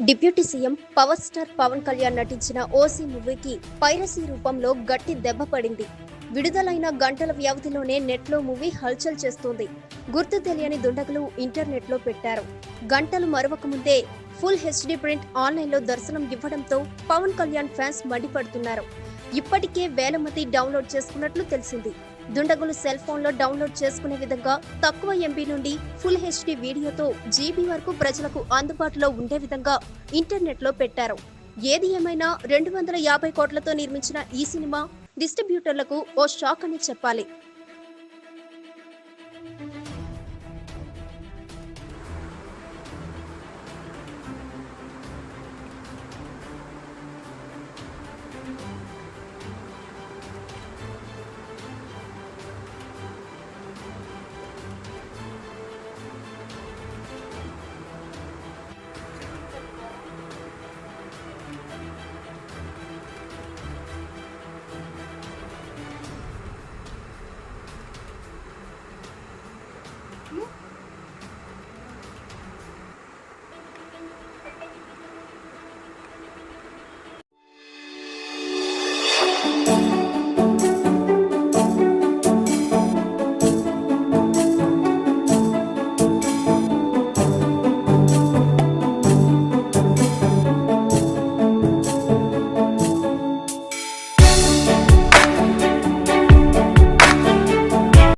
Deputy CM power star Pawan Kalyan నటించిన OC మూవీకి piracy రూపంలో గట్టి దెబ్బ పడింది. విడుదలైన గంటల వ్యవధిలోనే నెట్లో మూవీ హల్చల్ చేస్తోంది. గుర్తు తెలియని దుండగులు ఇంటర్నెట్లో పెట్టారు. గంటలు మరవక ముందే ఫుల్ హెచ్డీ ప్రింట్ ఆన్లైన్లో దర్శనం ఇవ్వడంతో పవన్ కళ్యాణ్ ఫ్యాన్స్ మండిపడుతున్నారు. ఇప్పటికే వేల మంది డౌన్లోడ్ చేసుకున్నట్లు తెలిసింది. దుండగులు సెల్ ఫోన్లో డౌన్లోడ్ చేసుకునే విధంగా తక్కువ ఎంబీ నుండి ఫుల్ హెచ్డీ వీడియోతో జీబీ వరకు ప్రజలకు అందుబాటులో ఉండే విధంగా ఇంటర్నెట్లో పెట్టారు. ఏది ఏమైనా 250 కోట్లతో నిర్మించిన ఈ సినిమా డిస్ట్రిబ్యూటర్లకు ఓ షాక్ అని చెప్పాలి.